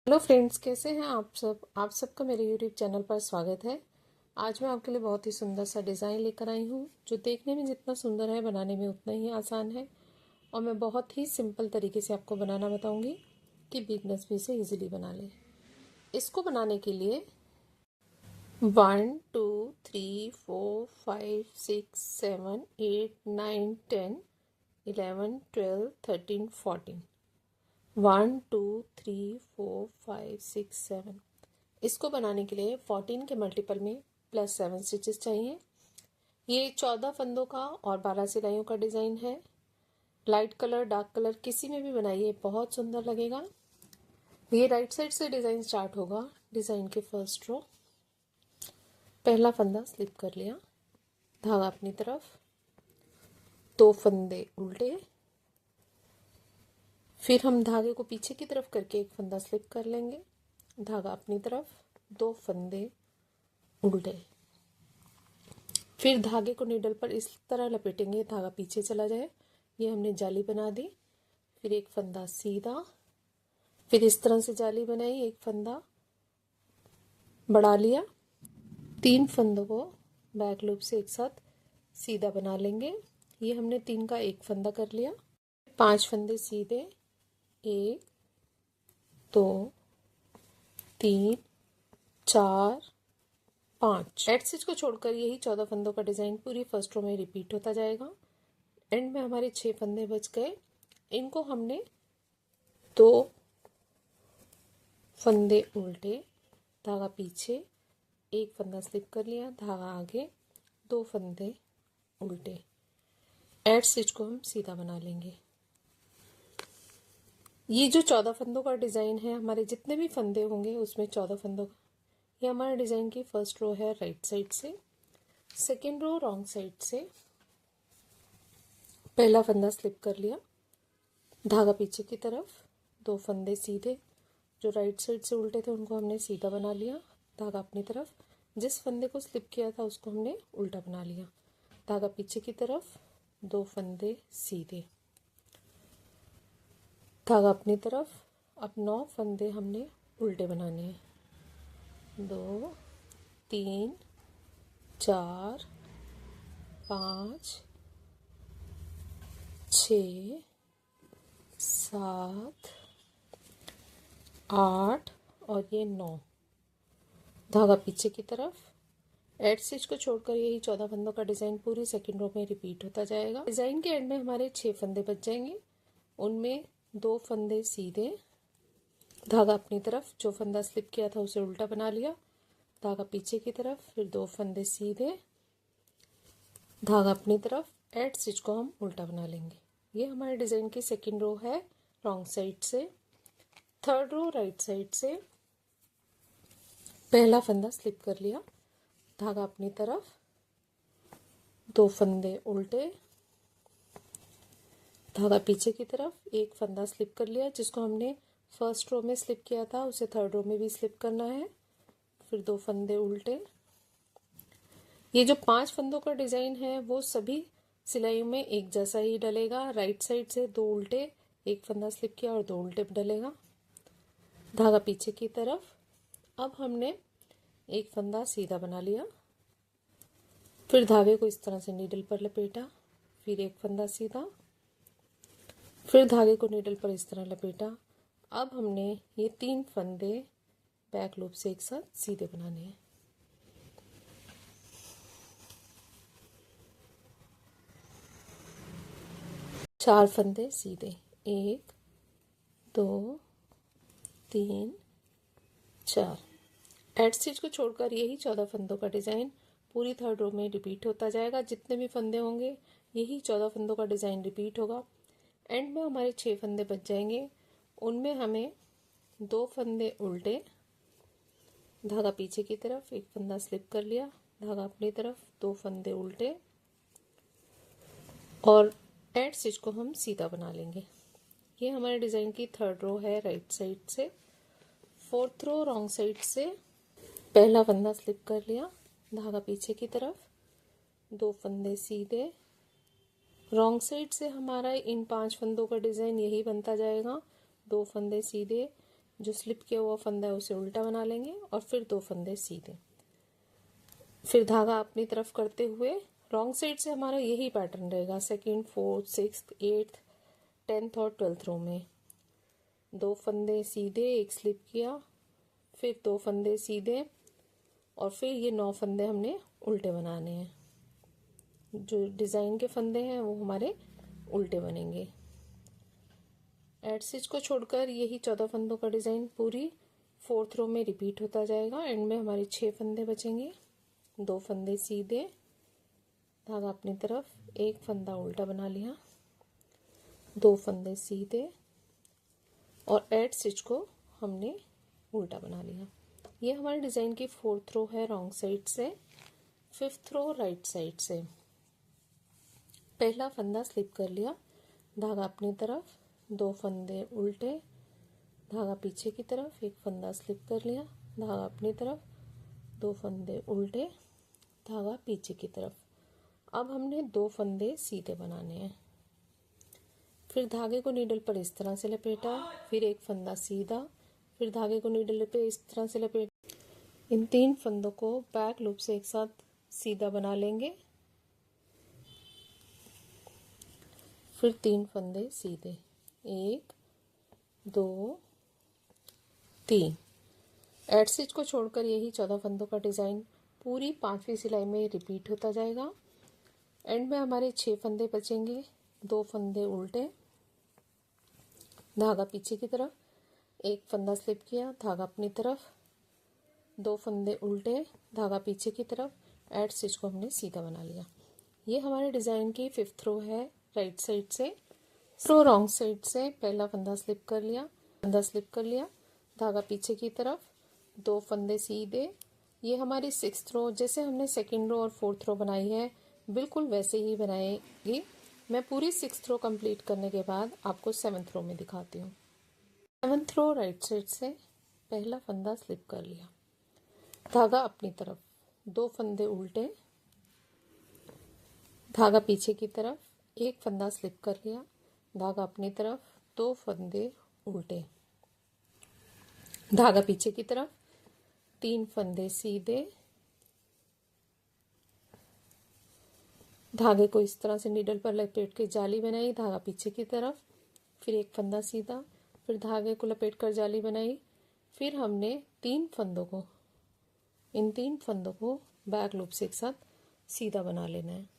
Hello friends, कैसे हैं आप सबका मेरे यूट्यूब चैनल पर स्वागत है। आज मैं आपके लिए बहुत ही सुंदर सा डिज़ाइन लेकर आई हूँ, जो देखने में जितना सुंदर है बनाने में उतना ही आसान है। और मैं बहुत ही सिंपल तरीके से आपको बनाना बताऊँगी कि बिगनर्स भी इसे इजीली बना ले। इसको बनाने के लिए 1 2 3 4 5 6 7 8 9 10 11 12 13 14 1 2 3 4 5 6 7। इसको बनाने के लिए 14 के मल्टीपल में प्लस 7 स्टिचेस चाहिए। ये 14 फंदों का और 12 सिलाइयों का डिज़ाइन है। लाइट कलर डार्क कलर किसी में भी बनाइए, बहुत सुंदर लगेगा। ये राइट साइड से डिज़ाइन स्टार्ट होगा। डिज़ाइन के फर्स्ट रो, पहला फंदा स्लिप कर लिया, धागा अपनी तरफ, 2 फंदे उल्टे, फिर हम धागे को पीछे की तरफ करके एक फंदा स्लिप कर लेंगे, धागा अपनी तरफ, 2 फंदे उल्टे, फिर धागे को नीडल पर इस तरह लपेटेंगे धागा पीछे चला जाए। ये हमने जाली बना दी। फिर एक फंदा सीधा, फिर इस तरह से जाली बनाई, एक फंदा बढ़ा लिया, 3 फंदों को बैक लूप से एक साथ सीधा बना लेंगे। ये हमने 3 का एक फंदा कर लिया। 5 फंदे सीधे, 1 2 3 4 5। एड स्टिच को छोड़कर यही 14 फंदों का डिज़ाइन पूरी फर्स्ट रो में रिपीट होता जाएगा। एंड में हमारे 6 फंदे बच गए। इनको हमने 2 फंदे उल्टे, धागा पीछे, एक फंदा स्लिप कर लिया, धागा आगे, 2 फंदे उल्टे। एड स्टिच को हम सीधा बना लेंगे। ये जो 14 फंदों का डिज़ाइन है, हमारे जितने भी फंदे होंगे उसमें 14 फंदों का, ये हमारे डिज़ाइन की फर्स्ट रो है राइट साइड से। सेकेंड रो रॉन्ग साइड से, पहला फंदा स्लिप कर लिया, धागा पीछे की तरफ, 2 फंदे सीधे, जो राइट साइड से उल्टे थे उनको हमने सीधा बना लिया, धागा अपनी तरफ, जिस फंदे को स्लिप किया था उसको हमने उल्टा बना लिया, धागा पीछे की तरफ, 2 फंदे सीधे, धागा अपनी तरफ। अब 9 फंदे हमने उल्टे बनाने हैं, 2 3 4 5 6 7 8 और ये 9, धागा पीछे की तरफ। एड स्टिच को छोड़कर यही 14 फंदों का डिज़ाइन पूरी सेकंड रो में रिपीट होता जाएगा। डिज़ाइन के एंड में हमारे 6 फंदे बच जाएंगे। उनमें 2 फंदे सीधे, धागा अपनी तरफ, जो फंदा स्लिप किया था उसे उल्टा बना लिया, धागा पीछे की तरफ, फिर 2 फंदे सीधे, धागा अपनी तरफ। एड स्टिच को हम उल्टा बना लेंगे। ये हमारे डिज़ाइन की सेकेंड रो है रॉन्ग साइड से। थर्ड रो राइट साइड से, पहला फंदा स्लिप कर लिया, धागा अपनी तरफ, 2 फंदे उल्टे, धागा पीछे की तरफ, एक फंदा स्लिप कर लिया, जिसको हमने फर्स्ट रो में स्लिप किया था उसे थर्ड रो में भी स्लिप करना है, फिर 2 फंदे उल्टे। ये जो 5 फंदों का डिज़ाइन है वो सभी सिलाइयों में एक जैसा ही डलेगा। राइट साइड से 2 उल्टे, एक फंदा स्लिप किया और 2 उल्टे डलेगा, धागा पीछे की तरफ। अब हमने एक फंदा सीधा बना लिया, फिर धागे को इस तरह से नीडल पर लपेटा, फिर एक फंदा सीधा, फिर धागे को नीडल पर इस तरह लपेटा। अब हमने ये 3 फंदे बैक लूप से एक साथ सीधे बनाने हैं। चार फंदे सीधे, 1 2 3 4। एड स्टिच को छोड़कर यही 14 फंदों का डिज़ाइन पूरी थर्ड रो में रिपीट होता जाएगा। जितने भी फंदे होंगे यही 14 फंदों का डिज़ाइन रिपीट होगा। एंड में हमारे 6 फंदे बच जाएंगे। उनमें हमें 2 फंदे उल्टे, धागा पीछे की तरफ, एक फंदा स्लिप कर लिया, धागा अपनी तरफ, 2 फंदे उल्टे और एड स्टिच को हम सीधा बना लेंगे। ये हमारे डिज़ाइन की थर्ड रो है राइट साइड से। फोर्थ रो रॉन्ग साइड से, पहला फंदा स्लिप कर लिया, धागा पीछे की तरफ, 2 फंदे सीधे। रॉन्ग साइड से हमारा इन 5 फंदों का डिज़ाइन यही बनता जाएगा, 2 फंदे सीधे, जो स्लिप किया हुआ फंदा है उसे उल्टा बना लेंगे और फिर 2 फंदे सीधे। फिर धागा अपनी तरफ करते हुए रॉन्ग साइड से हमारा यही पैटर्न रहेगा second, fourth, sixth, eighth, 10th और 12th रो में। 2 फंदे सीधे, एक स्लिप किया, फिर 2 फंदे सीधे और फिर ये 9 फंदे हमने उल्टे बनाने हैं। जो डिज़ाइन के फंदे हैं वो हमारे उल्टे बनेंगे। एड स्टिच को छोड़कर यही 14 फंदों का डिज़ाइन पूरी 4th रो में रिपीट होता जाएगा। एंड में हमारे 6 फंदे बचेंगे। 2 फंदे सीधे, धागा अपनी तरफ, एक फंदा उल्टा बना लिया, 2 फंदे सीधे और एड स्टिच को हमने उल्टा बना लिया। ये हमारे डिज़ाइन की 4th रो है रॉन्ग साइड से, 5th रो राइट साइड से। पहला फंदा स्लिप कर लिया, धागा अपनी तरफ, 2 फंदे उल्टे, धागा पीछे की तरफ, एक फंदा स्लिप कर लिया, धागा अपनी तरफ, 2 फंदे उल्टे, धागा पीछे की तरफ। अब हमने 2 फंदे सीधे बनाने हैं। फिर धागे को नीडल पर इस तरह से लपेटा, फिर एक फंदा सीधा, फिर धागे को नीडल पे इस तरह से लपेटा। इन 3 फंदों को बैक लूप से एक साथ सीधा बना लेंगे। फिर 3 फंदे सीधे, 1 2 3। एड स्टिच को छोड़कर यही 14 फंदों का डिज़ाइन पूरी 5वीं सिलाई में रिपीट होता जाएगा। एंड में हमारे 6 फंदे बचेंगे। 2 फंदे उल्टे, धागा पीछे की तरफ, एक फंदा स्लिप किया, धागा अपनी तरफ, 2 फंदे उल्टे, धागा पीछे की तरफ, एड स्टिच को हमने सीधा बना लिया। ये हमारे डिज़ाइन की 5th रो है राइट साइड से। रो रॉन्ग साइड से पहला फंदा स्लिप कर लिया, धागा पीछे की तरफ, 2 फंदे सीधे। ये हमारी 6th रो, जैसे हमने 2nd रो और 4th रो बनाई है बिल्कुल वैसे ही बनाएगी। मैं पूरी 6th रो कंप्लीट करने के बाद आपको 7th रो में दिखाती हूँ। 7th रो राइट साइड से पहला फंदा स्लिप कर लिया, धागा अपनी तरफ, 2 फंदे उल्टे, धागा पीछे की तरफ, एक फंदा स्लिप कर लिया, धागा अपनी तरफ, 2 फंदे उल्टे, धागा पीछे की तरफ, 3 फंदे सीधे, धागे को इस तरह से नीडल पर लपेट के जाली बनाई, धागा पीछे की तरफ, फिर एक फंदा सीधा, फिर धागे को लपेट कर जाली बनाई। फिर हमने इन 3 फंदों को बैक लूप से एक साथ सीधा बना लेना है।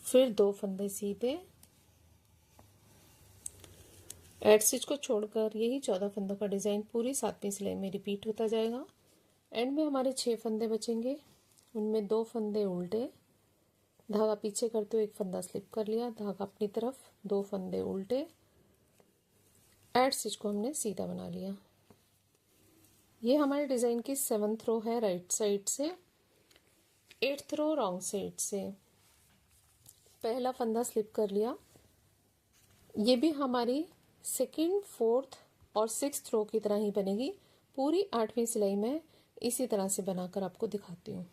फिर 2 फंदे सीधे, एड स्टिच को छोड़कर यही 14 फंदों का डिज़ाइन पूरी 7वीं सिलाई में रिपीट होता जाएगा। एंड में हमारे 6 फंदे बचेंगे, उनमें 2 फंदे उल्टे, धागा पीछे करते हुए एक फंदा स्लिप कर लिया, धागा अपनी तरफ, 2 फंदे उल्टे, एड स्टिच को हमने सीधा बना लिया। ये हमारे डिज़ाइन की 7th रो है राइट साइड से, 8th रो रॉन्ग साइड से। पहला फंदा स्लिप कर लिया, ये भी हमारी 2nd, 4th और 6th रो की तरह ही बनेगी। पूरी 8वीं सिलाई में इसी तरह से बनाकर आपको दिखाती हूँ।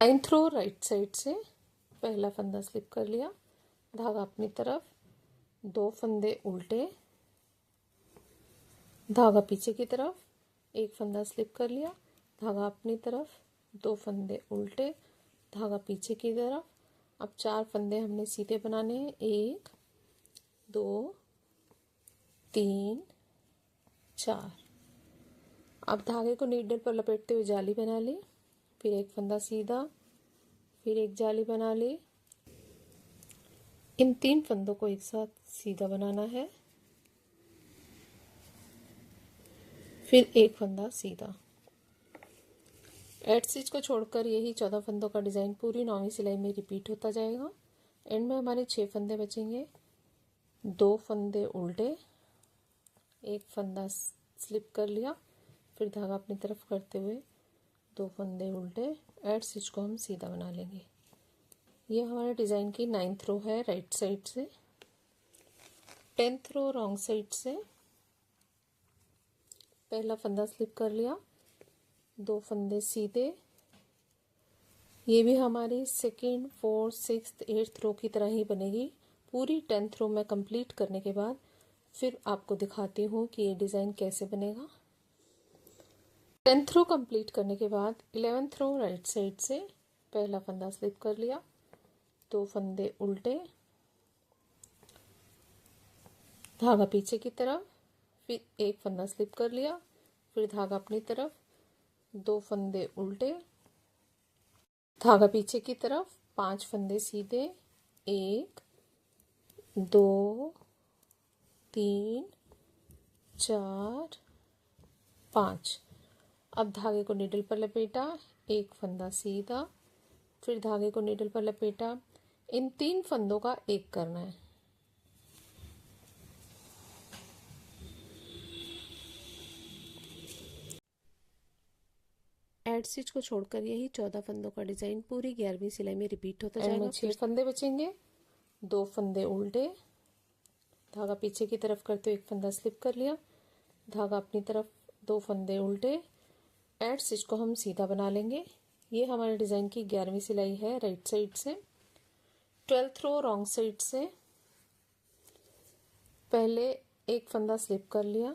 9th रो राइट साइड से पहला फंदा स्लिप कर लिया, धागा अपनी तरफ, 2 फंदे उल्टे, धागा पीछे की तरफ, एक फंदा स्लिप कर लिया, धागा अपनी तरफ, 2 फंदे उल्टे, धागा पीछे की तरफ। अब 4 फंदे हमने सीधे बनाने हैं, 1 2 3 4। अब धागे को नीडल पर लपेटते हुए जाली बना ली, फिर एक फंदा सीधा, फिर एक जाली बना ली। इन 3 फंदों को एक साथ सीधा बनाना है, फिर एक फंदा सीधा। एड स्टिच को छोड़कर यही 14 फंदों का डिज़ाइन पूरी 9वीं सिलाई में रिपीट होता जाएगा। एंड में हमारे 6 फंदे बचेंगे, 2 फंदे उल्टे, एक फंदा स्लिप कर लिया, फिर धागा अपनी तरफ करते हुए 2 फंदे उल्टे, एड स्टिच को हम सीधा बना लेंगे। ये हमारे डिज़ाइन की 9th रो है राइट साइड से, 10th रो रॉन्ग साइड से। पहला फंदा स्लिप कर लिया, 2 फंदे सीधे। ये भी हमारी 2nd, 4th, 6th, 8th रो की तरह ही बनेगी। पूरी 10th रो में कंप्लीट करने के बाद फिर आपको दिखाती हूँ कि ये डिज़ाइन कैसे बनेगा। 10th रो कंप्लीट करने के बाद 11th रो राइट साइड से पहला फंदा स्लिप कर लिया, 2 फंदे उल्टे, धागा पीछे की तरफ, फिर एक फंदा स्लिप कर लिया, फिर धागा अपनी तरफ, 2 फंदे उल्टे, धागा पीछे की तरफ, 5 फंदे सीधे, 1 2 3 4 5। अब धागे को नीडल पर लपेटा, एक फंदा सीधा, फिर धागे को नीडल पर लपेटा। इन 3 फंदों का एक करना है। एड स्टिच को छोड़कर यही 14 फंदों का डिजाइन पूरी 11वीं सिलाई में रिपीट होता जाएगा। 6 फंदे बचेंगे, 2 फंदे उल्टे, धागा पीछे की तरफ करते हुए एक फंदा स्लिप कर लिया, धागा अपनी तरफ, 2 फंदे उल्टे। एड स्टिच को हम सीधा बना लेंगे। ये हमारे डिजाइन की 11वीं सिलाई है राइट साइड से। 12th रो रॉन्ग साइड से पहले एक फंदा स्लिप कर लिया,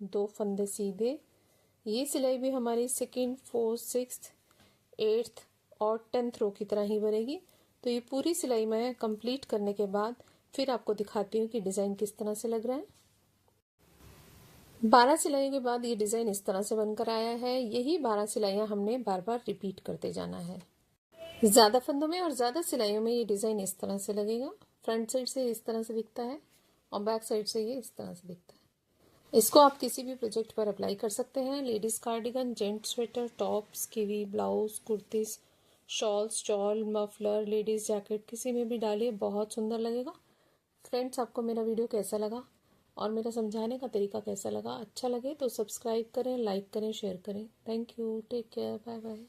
2 फंदे सीधे। ये सिलाई भी हमारी 2nd 4th 6th 8th और 10th रो की तरह ही बनेगी। तो ये पूरी सिलाई मैं कंप्लीट करने के बाद फिर आपको दिखाती हूँ कि डिज़ाइन किस तरह से लग रहा है। 12 सिलाइयों के बाद ये डिज़ाइन इस तरह से बनकर आया है। यही 12 सिलाइयाँ हमने बार बार रिपीट करते जाना है। ज़्यादा फंदों में और ज़्यादा सिलाइयों में ये डिज़ाइन इस तरह से लगेगा। फ्रंट साइड से इस तरह से दिखता है और बैक साइड से ये इस तरह से दिखता है। इसको आप किसी भी प्रोजेक्ट पर अप्लाई कर सकते हैं। Ladies cardigan, gents sweater, tops, kiwi, blouse, kurtis, shawls, shawl, muffler, ladies jacket, किसी में भी डालिए, बहुत सुंदर लगेगा। फ्रेंड्स, आपको मेरा वीडियो कैसा लगा और मेरा समझाने का तरीका कैसा लगा? अच्छा लगे तो सब्सक्राइब करें, लाइक करें, शेयर करें। Thank you, take care, bye bye.